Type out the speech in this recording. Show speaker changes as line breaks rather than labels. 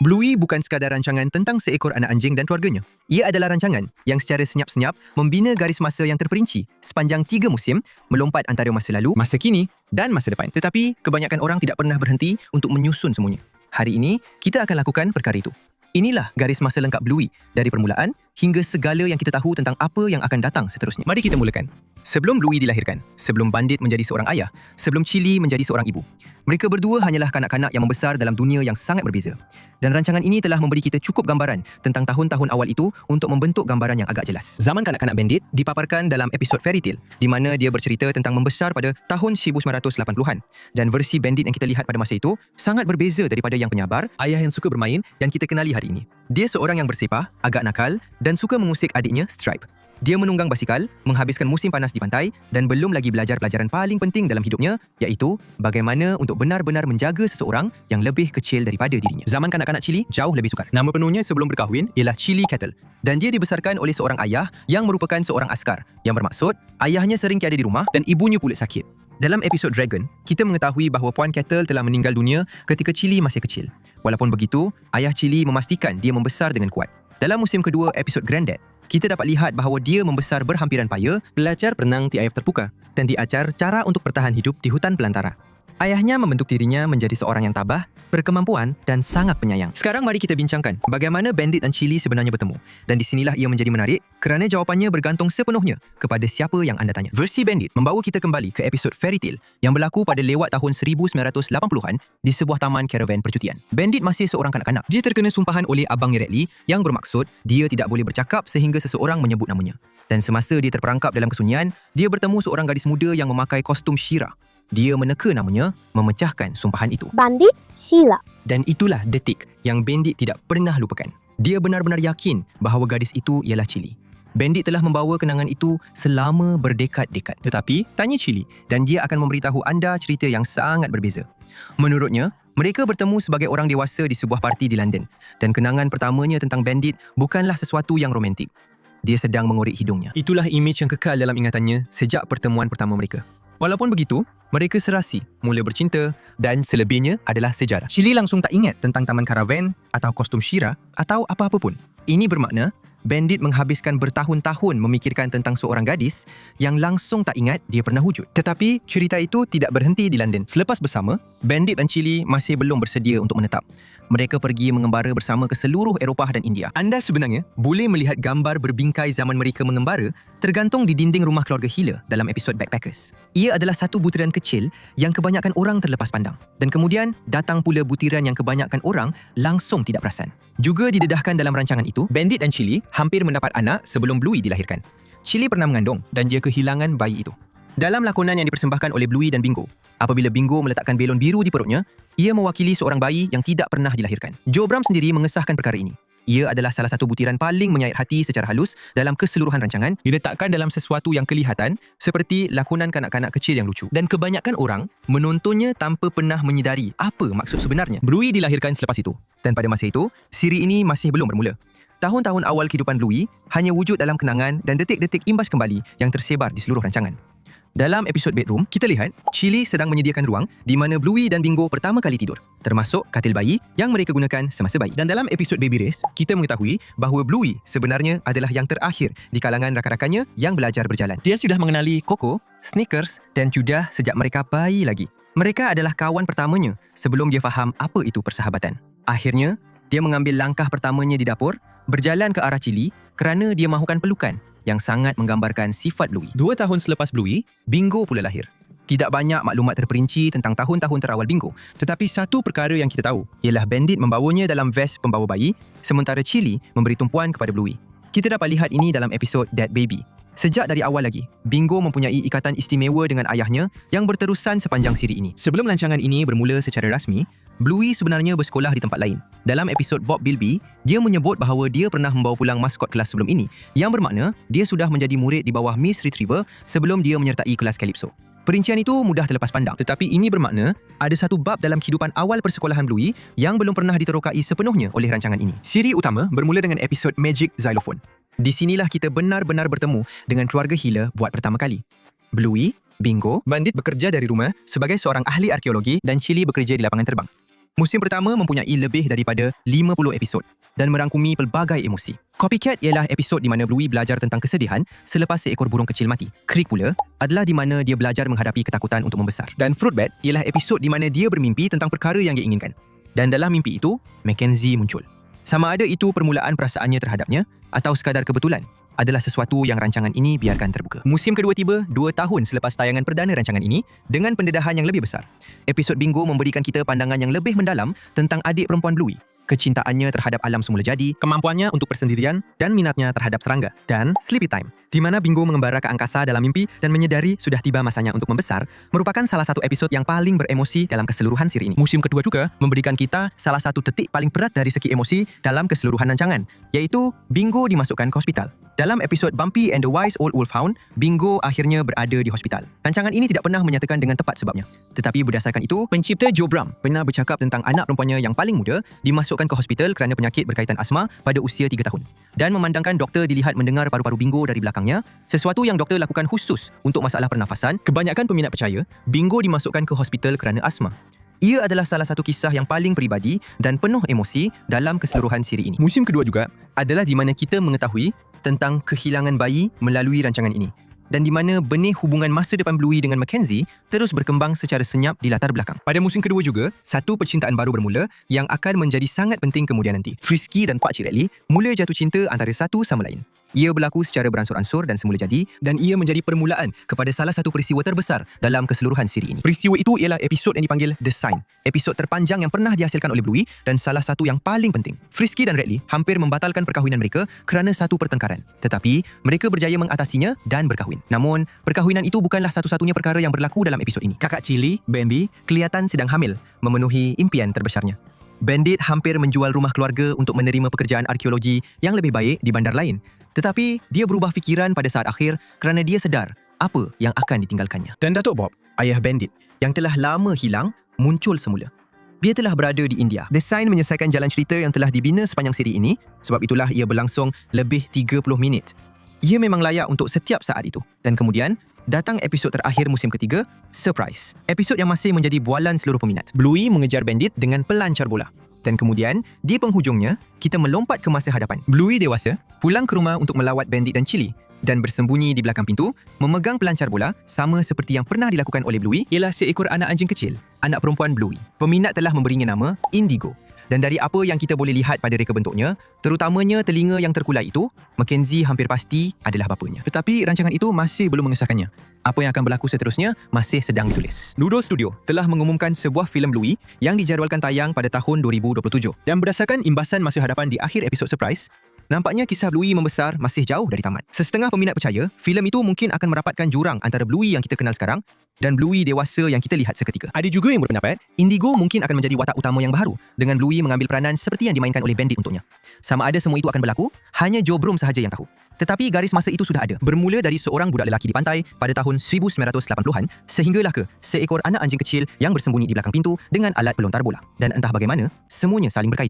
Bluey bukan sekadar rancangan tentang seekor anak anjing dan keluarganya. Ia adalah rancangan yang secara senyap-senyap membina garis masa yang terperinci sepanjang 3 musim melompat antara masa lalu, masa kini dan masa depan. Tetapi kebanyakan orang tidak pernah berhenti untuk menyusun semuanya. Hari ini, kita akan lakukan perkara itu. Inilah garis masa lengkap Bluey dari permulaan hingga segala yang kita tahu tentang apa yang akan datang seterusnya. Mari kita mulakan. Sebelum Bluey dilahirkan, sebelum Bandit menjadi seorang ayah, sebelum Chili menjadi seorang ibu, mereka berdua hanyalah kanak-kanak yang membesar dalam dunia yang sangat berbeza. Dan rancangan ini telah memberi kita cukup gambaran tentang tahun-tahun awal itu untuk membentuk gambaran yang agak jelas. Zaman kanak-kanak Bandit dipaparkan dalam episod Fairy Tale, di mana dia bercerita tentang membesar pada tahun 1980-an. Dan versi Bandit yang kita lihat pada masa itu sangat berbeza daripada yang penyabar, ayah yang suka bermain yang kita kenali hari ini. Dia seorang yang bersepah, agak nakal dan suka mengusik adiknya Stripe. Dia menunggang basikal, menghabiskan musim panas di pantai dan belum lagi belajar pelajaran paling penting dalam hidupnya, iaitu bagaimana untuk benar-benar menjaga seseorang yang lebih kecil daripada dirinya. Zaman kanak-kanak Chili jauh lebih sukar. Nama penuhnya sebelum berkahwin ialah Chili Kettle dan dia dibesarkan oleh seorang ayah yang merupakan seorang askar, yang bermaksud ayahnya sering tiada di rumah dan ibunya pula sakit. Dalam episod Dragon, kita mengetahui bahawa Puan Kettle telah meninggal dunia ketika Chili masih kecil. Walaupun begitu, ayah Chili memastikan dia membesar dengan kuat. Dalam musim kedua episod Granddad, kita dapat lihat bahawa dia membesar berhampiran paya, belajar berenang di air terbuka dan diajar cara untuk bertahan hidup di hutan belantara. Ayahnya membentuk dirinya menjadi seorang yang tabah, berkemampuan dan sangat penyayang. Sekarang mari kita bincangkan bagaimana Bandit dan Chili sebenarnya bertemu. Dan di sinilah ia menjadi menarik kerana jawapannya bergantung sepenuhnya kepada siapa yang anda tanya. Versi Bandit membawa kita kembali ke episod Fairy Tale yang berlaku pada lewat tahun 1980-an di sebuah taman karavan percutian. Bandit masih seorang kanak-kanak. Dia terkena sumpahan oleh abangnya Radley yang bermaksud dia tidak boleh bercakap sehingga seseorang menyebut namanya. Dan semasa dia terperangkap dalam kesunyian, dia bertemu seorang gadis muda yang memakai kostum She-Ra. Dia meneka namanya, memecahkan sumpahan itu.
Bandit Sheila.
Dan itulah detik yang Bandit tidak pernah lupakan. Dia benar-benar yakin bahawa gadis itu ialah Chili. Bandit telah membawa kenangan itu selama berdekad-dekad. Tetapi, tanya Chili dan dia akan memberitahu anda cerita yang sangat berbeza. Menurutnya, mereka bertemu sebagai orang dewasa di sebuah parti di London. Dan kenangan pertamanya tentang Bandit bukanlah sesuatu yang romantik. Dia sedang mengorek hidungnya. Itulah imej yang kekal dalam ingatannya sejak pertemuan pertama mereka. Walaupun begitu, mereka serasi, mula bercinta dan selebihnya adalah sejarah. Chili langsung tak ingat tentang taman karavan atau kostum She-Ra atau apa-apa pun. Ini bermakna Bandit menghabiskan bertahun-tahun memikirkan tentang seorang gadis yang langsung tak ingat dia pernah wujud. Tetapi cerita itu tidak berhenti di London. Selepas bersama, Bandit dan Chili masih belum bersedia untuk menetap. Mereka pergi mengembara bersama ke seluruh Eropah dan India. Anda sebenarnya boleh melihat gambar berbingkai zaman mereka mengembara tergantung di dinding rumah keluarga Hiller dalam episod Backpackers. Ia adalah satu butiran kecil yang kebanyakan orang terlepas pandang. Dan kemudian datang pula butiran yang kebanyakan orang langsung tidak perasan. Juga didedahkan dalam rancangan itu, Bandit dan Chili hampir mendapat anak sebelum Bluey dilahirkan. Chili pernah mengandung dan dia kehilangan bayi itu. Dalam lakonan yang dipersembahkan oleh Bluey dan Bingo, apabila Bingo meletakkan belon biru di perutnya, ia mewakili seorang bayi yang tidak pernah dilahirkan. Joe Bram sendiri mengesahkan perkara ini. Ia adalah salah satu butiran paling menyayat hati secara halus dalam keseluruhan rancangan, diletakkan dalam sesuatu yang kelihatan seperti lakonan kanak-kanak kecil yang lucu. Dan kebanyakan orang menontonnya tanpa pernah menyedari apa maksud sebenarnya. Bluey dilahirkan selepas itu. Dan pada masa itu, siri ini masih belum bermula. Tahun-tahun awal kehidupan Bluey hanya wujud dalam kenangan dan detik-detik imbas kembali yang tersebar di seluruh rancangan. Dalam episod bedroom, kita lihat Chili sedang menyediakan ruang di mana Bluey dan Bingo pertama kali tidur, termasuk katil bayi yang mereka gunakan semasa bayi. Dan dalam episod Baby Race, kita mengetahui bahawa Bluey sebenarnya adalah yang terakhir di kalangan rakan-rakannya yang belajar berjalan. Dia sudah mengenali Coco, Snickers dan Judah sejak mereka bayi lagi. Mereka adalah kawan pertamanya sebelum dia faham apa itu persahabatan. Akhirnya, dia mengambil langkah pertamanya di dapur, berjalan ke arah Chili kerana dia mahukan pelukan yang sangat menggambarkan sifat Bluey. 2 tahun selepas Bluey, Bingo pula lahir. Tidak banyak maklumat terperinci tentang tahun-tahun terawal Bingo, tetapi satu perkara yang kita tahu ialah Bandit membawanya dalam vest pembawa bayi, sementara Chili memberi tumpuan kepada Bluey. Kita dapat lihat ini dalam episod Dead Baby. Sejak dari awal lagi, Bingo mempunyai ikatan istimewa dengan ayahnya yang berterusan sepanjang siri ini. Sebelum rancangan ini bermula secara rasmi, Bluey sebenarnya bersekolah di tempat lain. Dalam episod Bob Bilby, dia menyebut bahawa dia pernah membawa pulang maskot kelas sebelum ini, yang bermakna dia sudah menjadi murid di bawah Miss Retriever sebelum dia menyertai kelas Calypso. Perincian itu mudah terlepas pandang, tetapi ini bermakna ada satu bab dalam kehidupan awal persekolahan Bluey yang belum pernah diterokai sepenuhnya oleh rancangan ini. Siri utama bermula dengan episod Magic Xylophone. Di sinilah kita benar-benar bertemu dengan keluarga Hiller buat pertama kali. Bluey, Bingo, Bandit bekerja dari rumah sebagai seorang ahli arkeologi dan Chili bekerja di lapangan terbang. Musim pertama mempunyai lebih daripada 50 episod dan merangkumi pelbagai emosi. Copycat ialah episod di mana Bluey belajar tentang kesedihan selepas seekor burung kecil mati. Creek pula adalah di mana dia belajar menghadapi ketakutan untuk membesar. Dan Fruitbat ialah episod di mana dia bermimpi tentang perkara yang dia inginkan. Dan dalam mimpi itu, Mackenzie muncul. Sama ada itu permulaan perasaannya terhadapnya atau sekadar kebetulan, adalah sesuatu yang rancangan ini biarkan terbuka. Musim kedua tiba 2 tahun selepas tayangan perdana rancangan ini dengan pendedahan yang lebih besar. Episod Bingo memberikan kita pandangan yang lebih mendalam tentang adik perempuan Bluey, kecintaannya terhadap alam semula jadi, kemampuannya untuk persendirian dan minatnya terhadap serangga. Dan Sleepy Time, di mana Bingo mengembara ke angkasa dalam mimpi dan menyedari sudah tiba masanya untuk membesar, merupakan salah satu episod yang paling beremosi dalam keseluruhan siri ini. Musim kedua juga memberikan kita salah satu titik paling berat dari segi emosi dalam keseluruhan rancangan, iaitu Bingo dimasukkan ke hospital. Dalam episod Bumpy and the Wise Old Wolfhound, Bingo akhirnya berada di hospital. Rancangan ini tidak pernah menyatakan dengan tepat sebabnya. Tetapi berdasarkan itu, pencipta Joe Bram pernah bercakap tentang anak perempuannya yang paling muda dimasukkan ke hospital kerana penyakit berkaitan asma pada usia 3 tahun. Dan memandangkan doktor dilihat mendengar paru-paru Bingo dari belakangnya, sesuatu yang doktor lakukan khusus untuk masalah pernafasan, kebanyakan peminat percaya Bingo dimasukkan ke hospital kerana asma. Ia adalah salah satu kisah yang paling peribadi dan penuh emosi dalam keseluruhan siri ini. Musim kedua juga adalah di mana kita mengetahui tentang kehilangan bayi melalui rancangan ini dan di mana benih hubungan masa depan Bluey dengan Mackenzie terus berkembang secara senyap di latar belakang. Pada musim kedua juga, satu percintaan baru bermula yang akan menjadi sangat penting kemudian nanti. Frisky dan Pakcik Radley mula jatuh cinta antara satu sama lain. Ia berlaku secara beransur-ansur dan semula jadi dan ia menjadi permulaan kepada salah satu peristiwa terbesar dalam keseluruhan siri ini. Peristiwa itu ialah episod yang dipanggil The Sign, episod terpanjang yang pernah dihasilkan oleh Bluey dan salah satu yang paling penting. Frisky dan Radley hampir membatalkan perkahwinan mereka kerana satu pertengkaran. Tetapi mereka berjaya mengatasinya dan berkahwin. Namun, perkahwinan itu bukanlah satu-satunya perkara yang berlaku dalam episod ini. Kakak Chili, Bambi, kelihatan sedang hamil, memenuhi impian terbesarnya. Bandit hampir menjual rumah keluarga untuk menerima pekerjaan arkeologi yang lebih baik di bandar lain. Tetapi, dia berubah fikiran pada saat akhir kerana dia sedar apa yang akan ditinggalkannya. Dan Datuk Bob, ayah Bandit, yang telah lama hilang, muncul semula. Dia telah berada di India. The Sign menyelesaikan jalan cerita yang telah dibina sepanjang siri ini, sebab itulah ia berlangsung lebih 30 minit. Ia memang layak untuk setiap saat itu. Dan kemudian, datang episod terakhir musim ketiga, Surprise. Episod yang masih menjadi bualan seluruh peminat. Bluey mengejar Bandit dengan pelancar bola. Dan kemudian, di penghujungnya, kita melompat ke masa hadapan. Bluey dewasa, pulang ke rumah untuk melawat Bandit dan Chili dan bersembunyi di belakang pintu, memegang pelancar bola sama seperti yang pernah dilakukan oleh Bluey ialah seekor anak anjing kecil, anak perempuan Bluey. Peminat telah memberinya nama Indigo. Dan dari apa yang kita boleh lihat pada reka bentuknya, terutamanya telinga yang terkulai itu, Mackenzie hampir pasti adalah bapanya. Tetapi rancangan itu masih belum mengesahkannya. Apa yang akan berlaku seterusnya masih sedang ditulis. Doodle Studio telah mengumumkan sebuah filem Bluey yang dijadualkan tayang pada tahun 2027. Dan berdasarkan imbasan masa hadapan di akhir episod Surprise, nampaknya kisah Bluey membesar masih jauh dari tamat. Setengah peminat percaya, filem itu mungkin akan merapatkan jurang antara Bluey yang kita kenal sekarang dan Bluey dewasa yang kita lihat seketika. Ada juga yang berpendapat, Indigo mungkin akan menjadi watak utama yang baru dengan Bluey mengambil peranan seperti yang dimainkan oleh Bandit untuknya. Sama ada semua itu akan berlaku, hanya Joe Bram sahaja yang tahu. Tetapi garis masa itu sudah ada, bermula dari seorang budak lelaki di pantai pada tahun 1980-an sehinggalah ke seekor anak anjing kecil yang bersembunyi di belakang pintu dengan alat pelontar bola. Dan entah bagaimana, semuanya saling berkaitan.